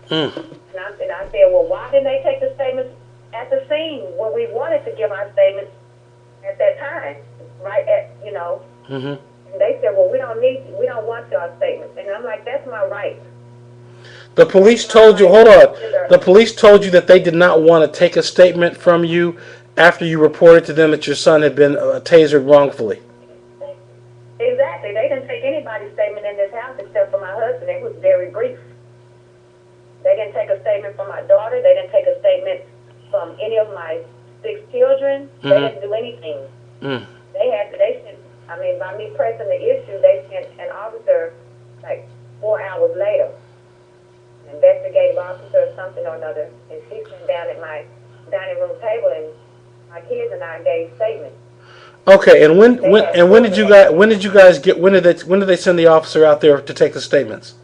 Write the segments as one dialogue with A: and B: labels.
A: Mm.
B: And I said, well, why didn't they take the statements at the scene when we wanted to give our statements at that time, right at, you know?
A: Mm-hmm.
B: And they said, well, we don't want your statements. And I'm like, that's my right.
A: The police told you, hold on, the police told you that they did not want to take a statement from you after you reported to them that your son had been tasered wrongfully.
B: Exactly. They didn't take anybody's statement in this house except for my husband. It was very brief. They didn't take a statement from my daughter. They didn't take a statement from any of my 6 children.
A: Mm-hmm.
B: They didn't do anything.
A: Mm.
B: They sent, I mean, by me pressing the issue, they sent an officer like 4 hours later, an investigative officer or something or another, and she sat down at my dining room table, and my kids and I gave statements.
A: Okay, and when did they send the officer out there to take the statements?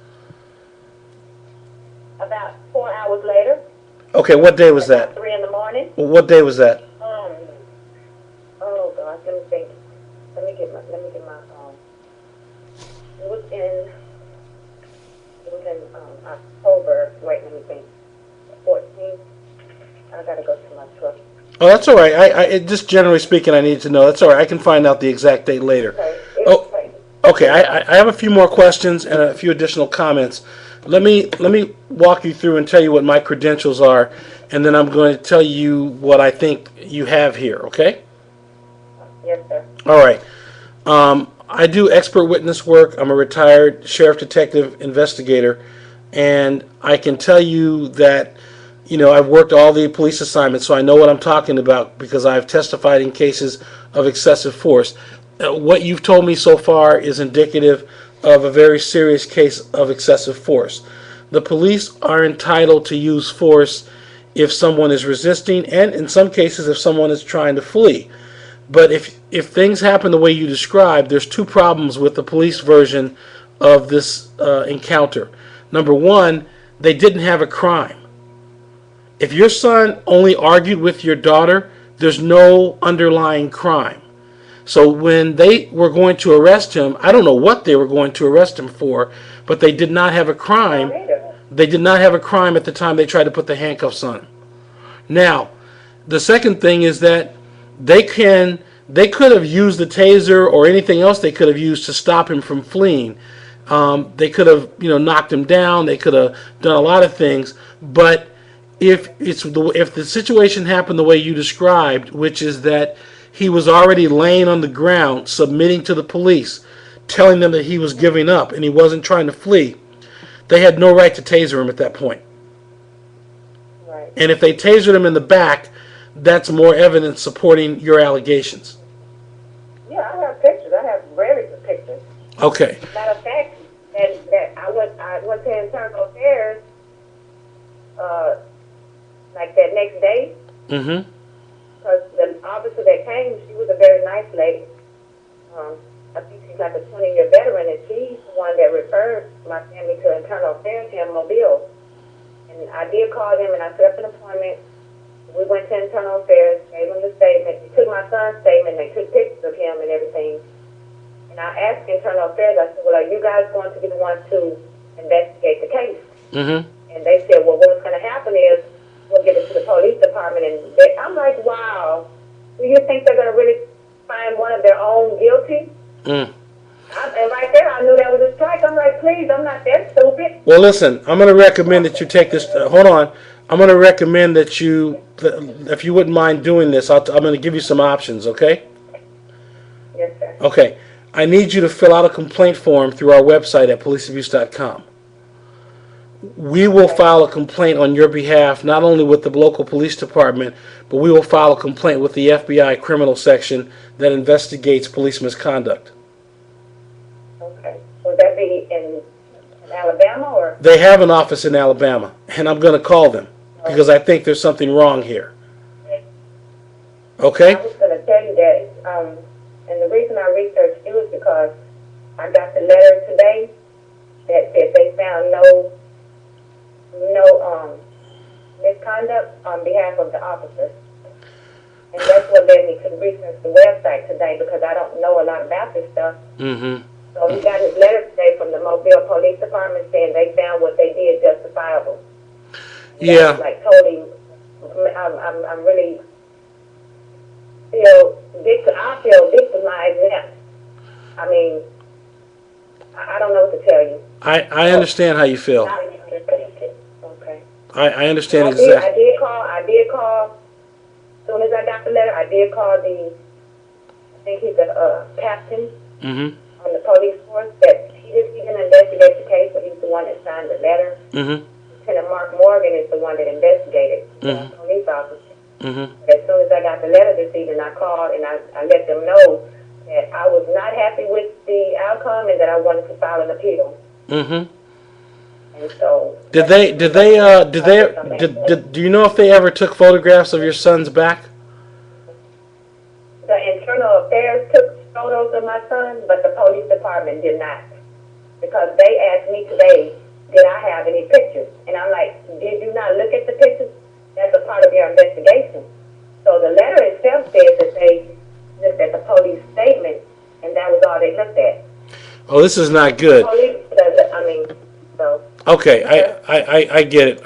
B: About 4 hours later.
A: Okay, what day was that?
B: 3 in the morning.
A: What day was that?
B: Oh gosh, let me think. Let me get my it was in October. Wait, let me think. 14th. I gotta go to my truck.
A: Oh, that's all right. Just generally speaking, I need to know. That's all right. I can find out the exact date later.
B: Okay.
A: Okay. I have a few more questions and a few additional comments. Let me walk you through and tell you what my credentials are, and then I'm going to tell you what I think you have here. Okay?
B: Yes, sir.
A: All right. I do expert witness work. I'm a retired sheriff detective investigator, and I can tell you that, you know, I've worked all the police assignments, so I know what I'm talking about because I've testified in cases of excessive force. What you've told me so far is indicative of a very serious case of excessive force. The police are entitled to use force if someone is resisting, and in some cases if someone is trying to flee. But if things happen the way you described, there's 2 problems with the police version of this encounter. Number one, they didn't have a crime. If your son only argued with your daughter, there's no underlying crime. So when they were going to arrest him, I don't know what they were going to arrest him for, but they did not have a crime. They did not have a crime at the time they tried to put the handcuffs on him. Now, the second thing is that they could have used the taser or anything else they could have used to stop him from fleeing. They could have, knocked him down. They could have done a lot of things. But if the situation happened the way you described, which is that he was already laying on the ground, submitting to the police, telling them that he was giving up and he wasn't trying to flee, they had no right to taser him at that point.
B: Right.
A: And if they tasered him in the back, that's more evidence supporting your allegations.
B: Yeah, I have pictures. I have very good pictures.
A: Okay.
B: Matter of fact, that I went to internal affairs, like that next day.
A: Mm-hmm.
B: Because the officer that came, she was a very nice lady. I think she's like a 20-year veteran, and she's the one that referred my family to internal affairs here in Mobile. And I did call them, and I set up an appointment. We went to internal affairs, gave them the statement. They took my son's statement, they took pictures of him and everything. And I asked internal affairs, I said, well, are you guys going to be the ones to investigate the case?
A: Mm-hmm.
B: And they said, well, what's going to happen is we'll give it to the police department. And I'm like, wow, do you think they're going to really find one of their own guilty?
A: Mm.
B: And right there, I knew that was a strike. I'm like, please, I'm not that stupid.
A: Well, listen, I'm going to recommend that you take this. Hold on. I'm going to recommend that you, if you wouldn't mind doing this, I'm going to give you some options, okay?
B: Yes, sir.
A: Okay. I need you to fill out a complaint form through our website at policeabuse.com. We will file a complaint on your behalf, not only with the local police department, but we will file a complaint with the FBI criminal section that investigates police misconduct.
B: Okay. Would that be in Alabama or?
A: They have an office in Alabama, and I'm going to call them because I think there's something wrong here. Okay?
B: I was going to tell you that, and the reason I researched you is because I got the letter today that said they found no misconduct on behalf of the officers. And that's what led me to research the website today because I don't know a lot about this stuff.
A: Mm-hmm.
B: So we got his letter today from the Mobile Police Department saying they found what they did justifiable.
A: Yeah.
B: That's like totally, I'm really I feel victimized now. I mean, I don't know what to tell you.
A: I understand how you feel.
B: Okay.
A: I understand
B: I
A: exactly.
B: I did call, as soon as I got the letter, I did call I think he's a captain
A: Mm-hmm.
B: on the police force, that he didn't investigate the case, but he's the one that signed the letter.
A: Mm-hmm.
B: Lieutenant Mark Morgan is the one that investigated, the
A: Mm-hmm.
B: police officer.
A: Mm-hmm.
B: As soon as I got the letter this evening, I called and I let them know that I was not happy with the outcome and that I wanted to file an appeal.
A: Mm-hmm.
B: And so,
A: do you know if they ever took photographs of your sons back?
B: the internal affairs took photos of my son, but the police department did not. Because they asked me today, did I have any pictures? And I'm like, did you not look at the pictures? That's a part of your investigation. So the letter itself says that they looked at the police statement, and that was all they looked at.
A: Oh, this is not good.
B: Police, so.
A: Okay, I get it.